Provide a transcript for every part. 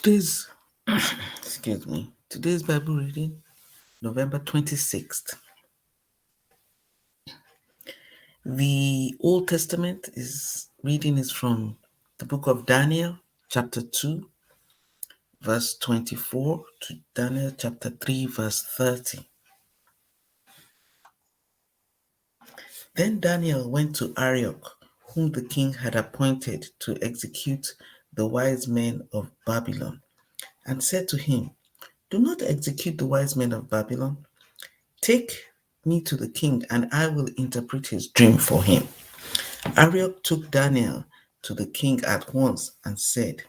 Today's today's Bible reading, November 26th. The Old Testament is from the book of Daniel, chapter 2, verse 24 to Daniel chapter 3, verse 30. Then Daniel went to Arioch, whom the king had appointed to execute the wise men of Babylon, and said to him, "Do not execute the wise men of Babylon. Take me to the king, and I will interpret his dream for him." Arioch took Daniel to the king at once and said,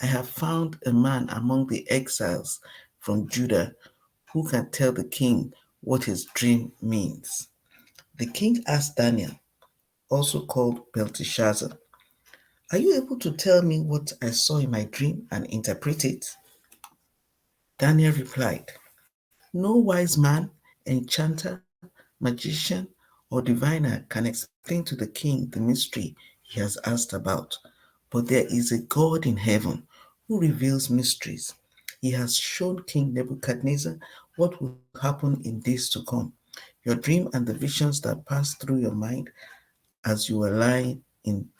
"I have found a man among the exiles from Judah who can tell the king what his dream means." The king asked Daniel, also called Belteshazzar, "Are you able to tell me what I saw in my dream and interpret it?" Daniel replied, "No wise man, enchanter, magician, or diviner can explain to the king the mystery he has asked about. But there is a God in heaven who reveals mysteries. He has shown King Nebuchadnezzar what will happen in days to come. Your dream and the visions that passed through your mind as you were lying in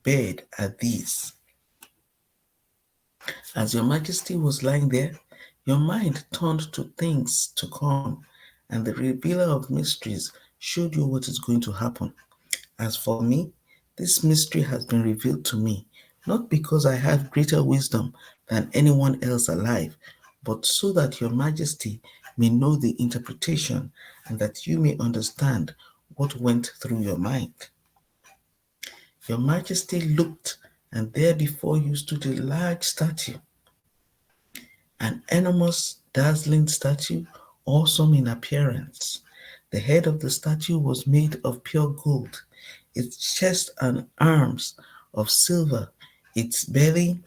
bed are these. As your majesty was lying there, your mind turned to things to come, and the revealer of mysteries showed you what is going to happen. As for me, this mystery has been revealed to me, not because I have greater wisdom than anyone else alive, but so that your majesty may know the interpretation and that you may understand what went through your mind. Your majesty looked, and there before you stood a large statue, an enormous, dazzling statue, awesome in appearance. The head of the statue was made of pure gold, its chest and arms of silver, its belly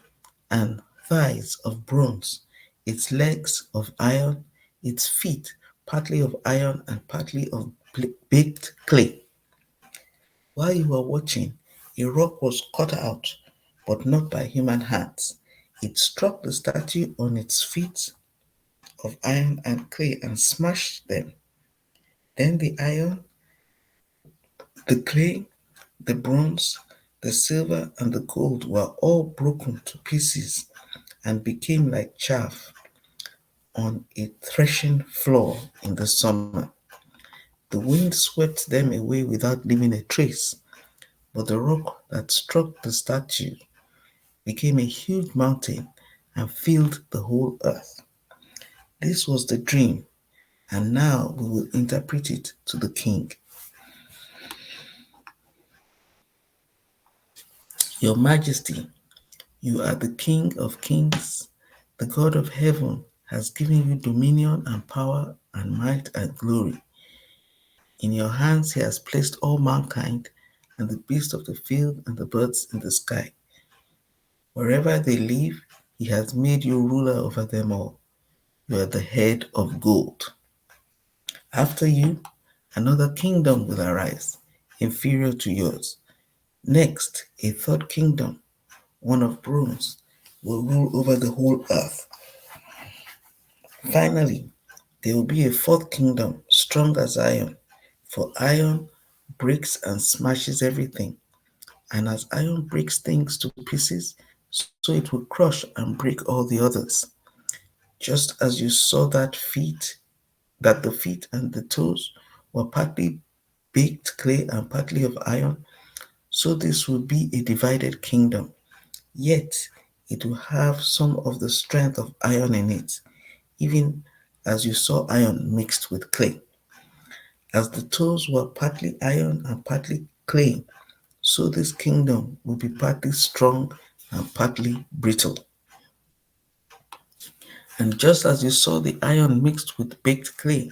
and thighs of bronze, its legs of iron, its feet partly of iron and partly of baked clay. While you were watching, a rock was cut out, but not by human hands. It struck the statue on its feet of iron and clay and smashed them. Then the iron, the clay, the bronze, the silver, and the gold were all broken to pieces and became like chaff on a threshing floor in the summer. The wind swept them away without leaving a trace, but the rock that struck the statue became a huge mountain and filled the whole earth. This was the dream, and now we will interpret it to the king. Your Majesty, you are the King of kings. The God of heaven has given you dominion and power and might and glory. In your hands he has placed all mankind and the beasts of the field and the birds in the sky. Wherever they live, he has made you ruler over them all. You are the head of gold. After you, another kingdom will arise, inferior to yours. Next, a third kingdom, one of bronze, will rule over the whole earth. Finally, there will be a fourth kingdom, strong as iron, for iron breaks and smashes everything. And as iron breaks things to pieces, so it will crush and break all the others. Just as you saw that the feet and the toes were partly baked clay and partly of iron, so this will be a divided kingdom. Yet it will have some of the strength of iron in it, even as you saw iron mixed with clay. As the toes were partly iron and partly clay, so this kingdom will be partly strong and partly brittle. And just as you saw the iron mixed with baked clay,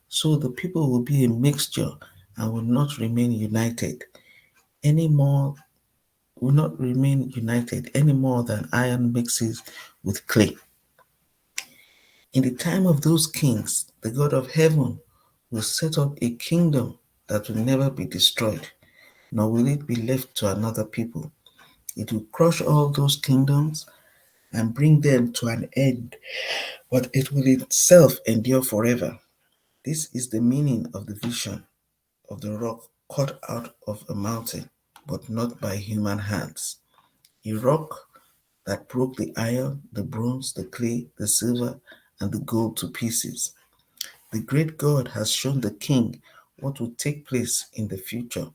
so the people will be a mixture and will not remain united any more than iron mixes with clay. In the time of those kings, the God of heaven will set up a kingdom that will never be destroyed, nor will it be left to another people. It will crush all those kingdoms and bring them to an end, but it will itself endure forever. This is the meaning of the vision of the rock cut out of a mountain, but not by human hands. A rock that broke the iron, the bronze, the clay, the silver, and the gold to pieces. The great God has shown the king what will take place in the future.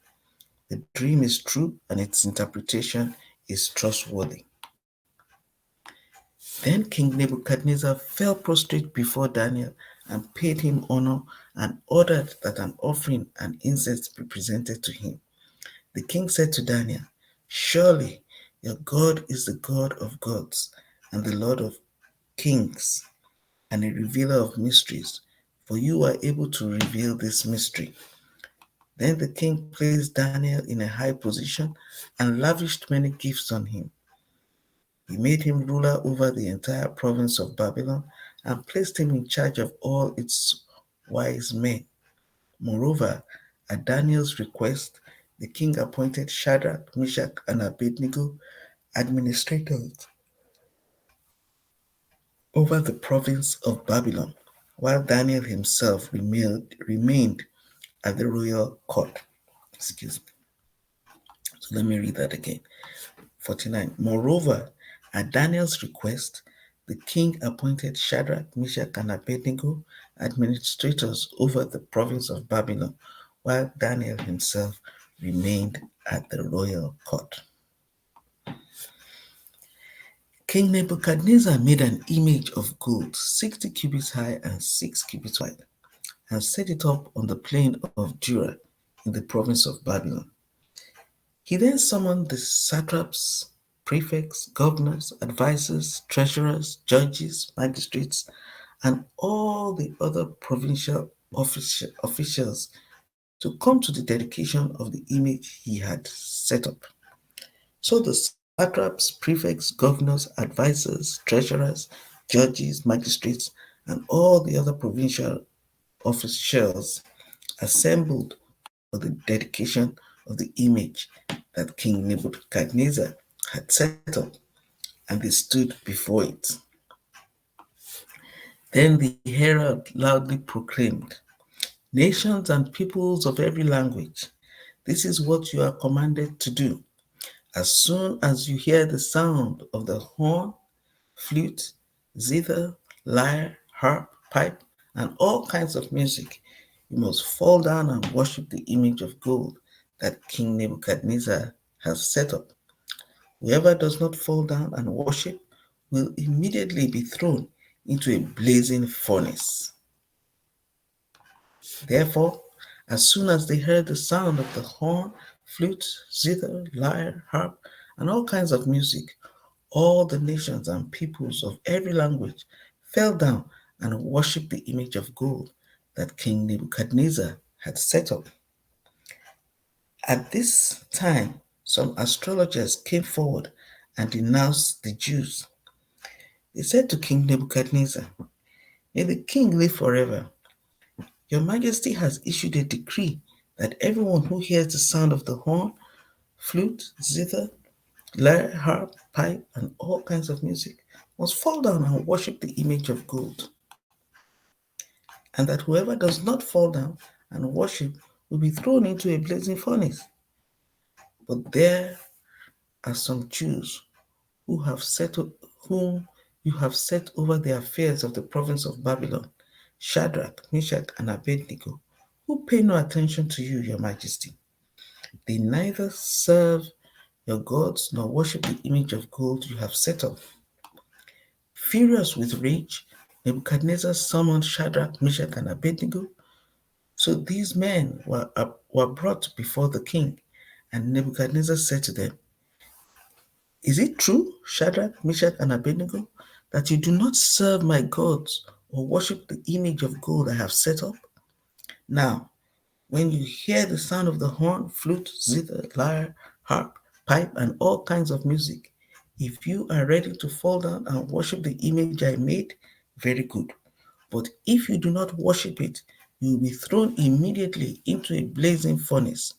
The dream is true and its interpretation is trustworthy. Then King Nebuchadnezzar fell prostrate before Daniel and paid him honor and ordered that an offering and incense be presented to him. The king said to Daniel, "Surely your God is the God of gods and the Lord of kings and a revealer of mysteries, for you are able to reveal this mystery." Then the king placed Daniel in a high position and lavished many gifts on him. He made him ruler over the entire province of Babylon and placed him in charge of all its wise men. Moreover, at Daniel's request, the king appointed Shadrach, Meshach, and Abednego administrators over the province of Babylon, while Daniel himself remained at the royal court. Excuse me. So let me read that again. 49. Moreover, at Daniel's request, the king appointed Shadrach, Meshach, and Abednego administrators over the province of Babylon, while Daniel himself remained at the royal court. King Nebuchadnezzar made an image of gold 60 cubits high and 6 cubits wide, and set it up on the plain of Dura in the province of Babylon. He then summoned the satraps, prefects, governors, advisors, treasurers, judges, magistrates, and all the other provincial officials to come to the dedication of the image he had set up. So the satraps, prefects, governors, advisors, treasurers, judges, magistrates, and all the other provincial officials assembled for the dedication of the image that King Nebuchadnezzar had set up, and they stood before it. Then the herald loudly proclaimed, "Nations and peoples of every language, this is what you are commanded to do. As soon as you hear the sound of the horn, flute, zither, lyre, harp, pipe, and all kinds of music, you must fall down and worship the image of gold that King Nebuchadnezzar has set up. Whoever does not fall down and worship will immediately be thrown into a blazing furnace." Therefore, as soon as they heard the sound of the horn, flute, zither, lyre, harp, and all kinds of music, all the nations and peoples of every language fell down and worshipped the image of gold that King Nebuchadnezzar had set up. At this time, some astrologers came forward and denounced the Jews. They said to King Nebuchadnezzar, "May the king live forever. Your Majesty has issued a decree that everyone who hears the sound of the horn, flute, zither, lyre, harp, pipe, and all kinds of music must fall down and worship the image of gold, and that whoever does not fall down and worship will be thrown into a blazing furnace. But there are some Jews who have whom you have set over the affairs of the province of Babylon, Shadrach, Meshach, and Abednego, who pay no attention to you, your Majesty. They neither serve your gods nor worship the image of gold you have set up." Furious with rage, Nebuchadnezzar summoned Shadrach, Meshach, and Abednego. So these men were brought before the king, and Nebuchadnezzar said to them, "Is it true, Shadrach, Meshach, and Abednego, that you do not serve my gods or worship the image of gold I have set up? Now, when you hear the sound of the horn, flute, zither, lyre, harp, pipe, and all kinds of music, if you are ready to fall down and worship the image I made, very good. But if you do not worship it, you will be thrown immediately into a blazing furnace.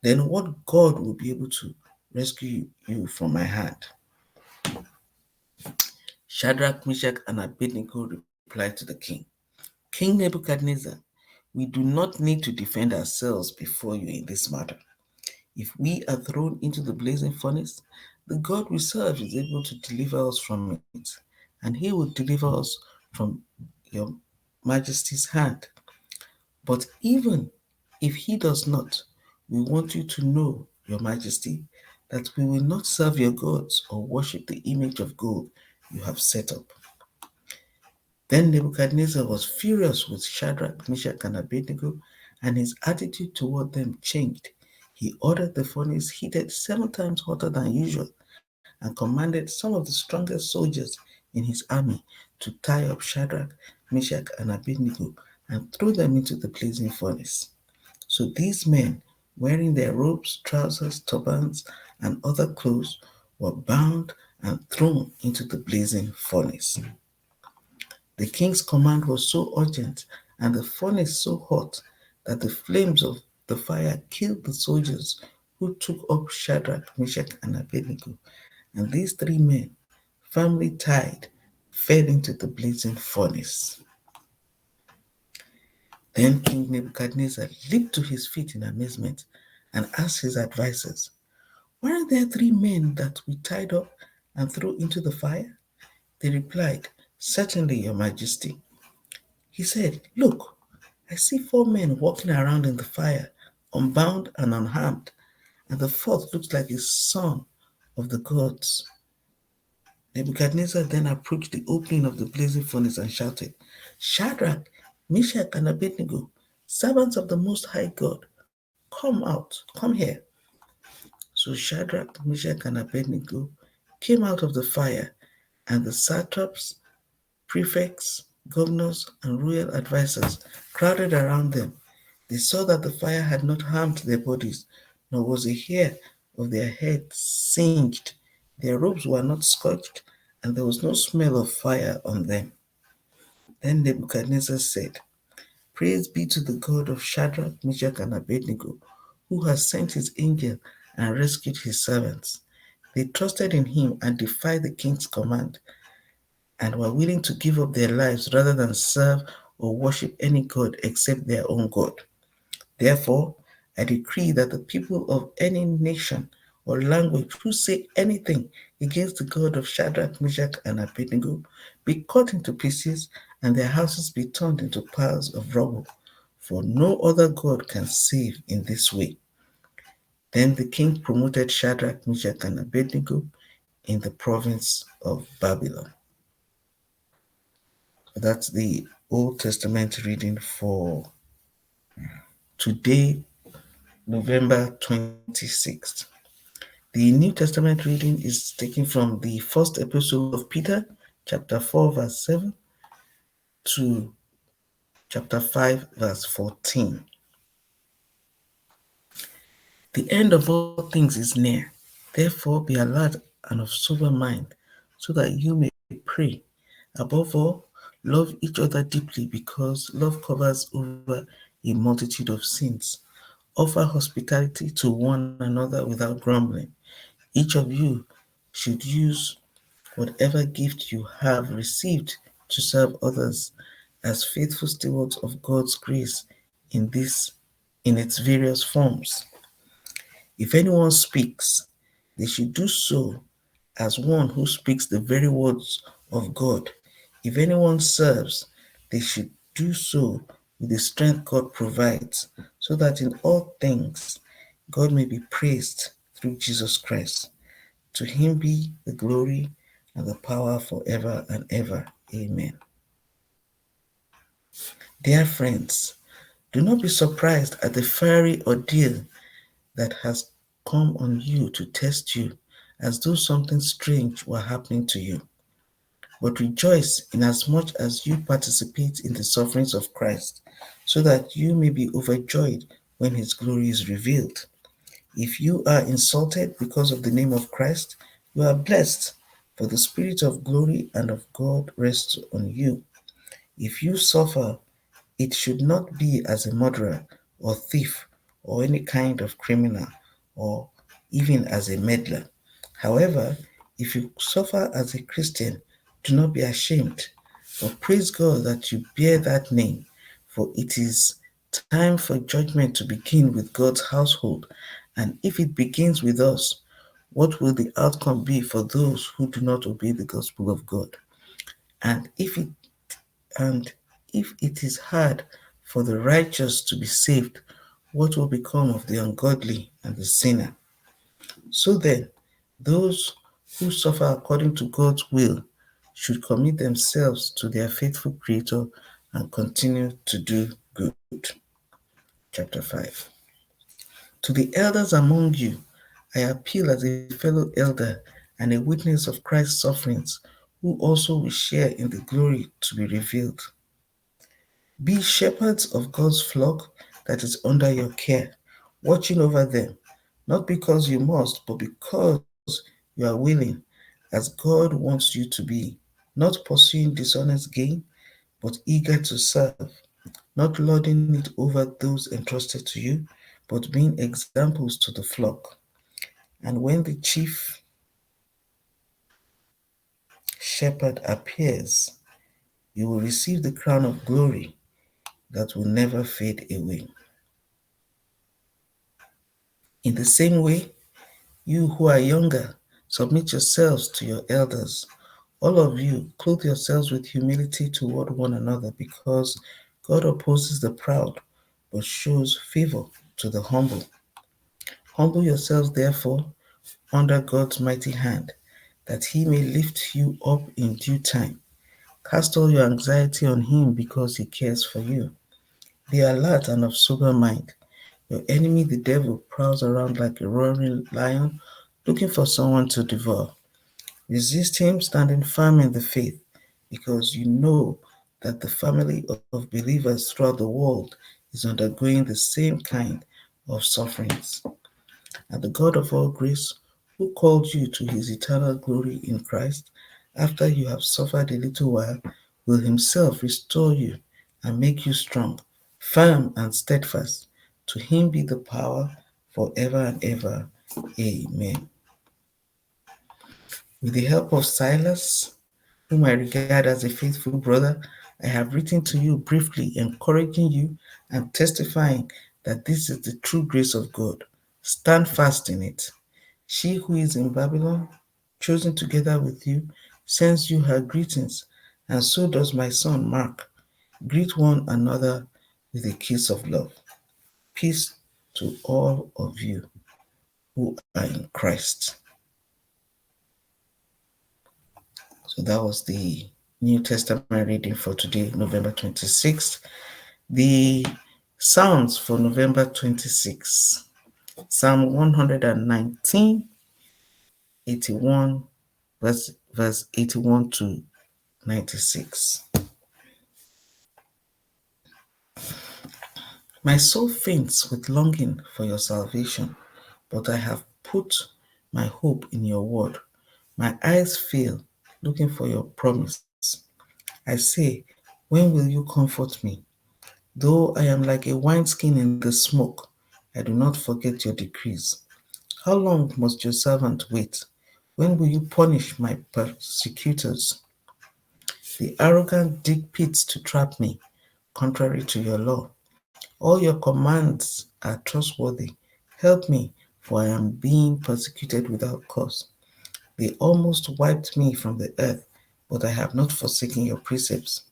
Then what God will be able to rescue you from my hand?" Shadrach, Meshach, and Abednego replied to the king, King Nebuchadnezzar, we do not need to defend ourselves before you in this matter. If we are thrown into the blazing furnace, the God we serve is able to deliver us from it, and he will deliver us from your majesty's hand. But even if he does not, we want you to know, your majesty, that we will not serve your gods or worship the image of gold you have set up. Then Nebuchadnezzar was furious with Shadrach, Meshach, and Abednego, and his attitude toward them changed. He ordered the furnace heated 7 times hotter than usual and commanded some of the strongest soldiers in his army to tie up Shadrach, Meshach, and Abednego and throw them into the blazing furnace. So these men, wearing their robes, trousers, turbans, and other clothes, were bound and thrown into the blazing furnace. The king's command was so urgent and the furnace so hot that the flames of the fire killed the soldiers who took up Shadrach, Meshach, and Abednego. And these 3 men, firmly tied, fell into the blazing furnace. Then King Nebuchadnezzar leaped to his feet in amazement and asked his advisers, Weren't there 3 men that we tied up and threw into the fire? They replied, Certainly, your majesty. He said, Look, I see 4 men walking around in the fire, unbound and unharmed, and the fourth looks like a son of the gods. Nebuchadnezzar then approached the opening of the blazing furnace and shouted, Shadrach, Meshach, and Abednego, servants of the Most High God, come here. So Shadrach, Meshach, and Abednego came out of the fire, and the satraps, prefects, governors, and royal advisers crowded around them. They saw that the fire had not harmed their bodies, nor was a hair of their heads singed. Their robes were not scorched, and there was no smell of fire on them. Then Nebuchadnezzar said, Praise be to the God of Shadrach, Meshach, and Abednego, who has sent his angel and rescued his servants. They trusted in him and defied the king's command, and were willing to give up their lives rather than serve or worship any god except their own God. Therefore, I decree that the people of any nation or language who say anything against the God of Shadrach, Meshach, and Abednego be cut into pieces and their houses be turned into piles of rubble, for no other God can save in this way. Then the king promoted Shadrach, Meshach, and Abednego in the province of Babylon. That's the Old Testament reading for today, November 26th. The New Testament reading is taken from the first epistle of Peter, chapter 4, verse 7 to chapter 5, verse 14. The end of all things is near. Therefore, be alert and of sober mind, so that you may pray. Above all, love each other deeply, because love covers over a multitude of sins. Offer hospitality to one another without grumbling. Each of you should use whatever gift you have received to serve others as faithful stewards of God's grace in its various forms. If anyone speaks, they should do so as one who speaks the very words of God. If anyone serves, they should do so with the strength God provides, so that in all things God may be praised through Jesus Christ. To him be the glory and the power forever and ever. Amen. Dear friends, do not be surprised at the fiery ordeal that has come on you to test you, as though something strange were happening to you. But rejoice inasmuch as you participate in the sufferings of Christ, so that you may be overjoyed when his glory is revealed. If you are insulted because of the name of Christ, you are blessed, for the Spirit of glory and of God rests on you. If you suffer, it should not be as a murderer or thief or any kind of criminal or even as a meddler. However, if you suffer as a Christian, Do not be ashamed, but praise God that you bear that name, for it is time for judgment to begin with God's household. And if it begins with us, what will the outcome be for those who do not obey the gospel of God? And if it and if it is hard for the righteous to be saved, what will become of the ungodly and the sinner? So then, those who suffer according to God's will should commit themselves to their faithful Creator and continue to do good. Chapter 5. To the elders among you, I appeal as a fellow elder and a witness of Christ's sufferings, who also will share in the glory to be revealed. Be shepherds of God's flock that is under your care, watching over them, not because you must, but because you are willing, as God wants you to be, not pursuing dishonest gain, but eager to serve, not lording it over those entrusted to you, but being examples to the flock. And when the chief shepherd appears, you will receive the crown of glory that will never fade away. In the same way, you who are younger, submit yourselves to your elders. All of you, clothe yourselves with humility toward one another, because God opposes the proud, but shows favor to the humble. Humble yourselves, therefore, under God's mighty hand, that he may lift you up in due time. Cast all your anxiety on him, because he cares for you. Be alert and of sober mind. Your enemy, the devil, prowls around like a roaring lion, looking for someone to devour. Resist him, standing firm in the faith, because you know that the family of believers throughout the world is undergoing the same kind of sufferings. And the God of all grace, who called you to his eternal glory in Christ, after you have suffered a little while, will himself restore you and make you strong, firm, and steadfast. To him be the power forever and ever. Amen. With the help of Silas, whom I regard as a faithful brother, I have written to you briefly, encouraging you and testifying that this is the true grace of God. Stand fast in it. She who is in Babylon, chosen together with you, sends you her greetings, and so does my son Mark. Greet one another with a kiss of love. Peace to all of you who are in Christ. So that was the New Testament reading for today, November 26th. The Psalms for November 26th. Psalm 119, 81, verse 81 to 96. My soul faints with longing for your salvation, but I have put my hope in your word. My eyes fail, looking for your promise. I say, when will you comfort me? Though I am like a wineskin in the smoke, I do not forget your decrees. How long must your servant wait? When will you punish my persecutors? The arrogant dig pits to trap me, contrary to your law. All your commands are trustworthy. Help me, for I am being persecuted without cause. They almost wiped me from the earth, but I have not forsaken your precepts.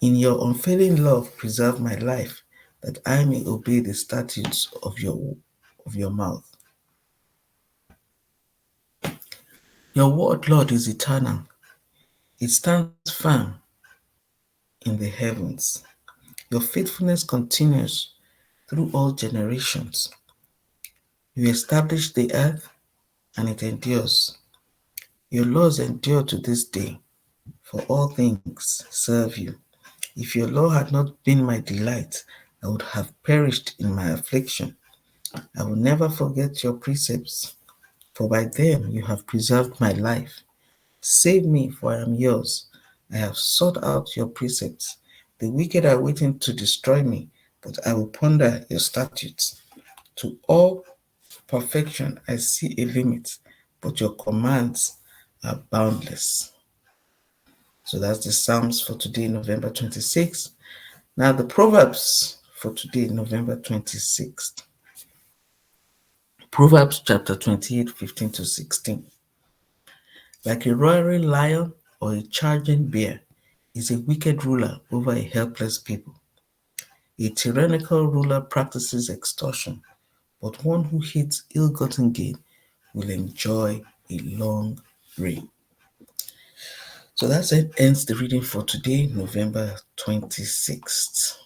In your unfailing love, preserve my life, that I may obey the statutes of your mouth. Your word, Lord, is eternal. It stands firm in the heavens. Your faithfulness continues through all generations. You established the earth, and it endures. Your laws endure to this day, for all things serve you. If your law had not been my delight, I would have perished in my affliction. I will never forget your precepts, for by them you have preserved my life. Save me, for I am yours. I have sought out your precepts. The wicked are waiting to destroy me, but I will ponder your statutes. To all perfection I see a limit, but your commands are boundless. So that's the Psalms for today, November 26th. Now the Proverbs for today, November 26th. Proverbs chapter 28, 15 to 16. Like a roaring lion or a charging bear is a wicked ruler over a helpless people. A tyrannical ruler practices extortion, but one who hates ill-gotten gain will enjoy a long reign. So that's it, ends the reading for today, November 26th.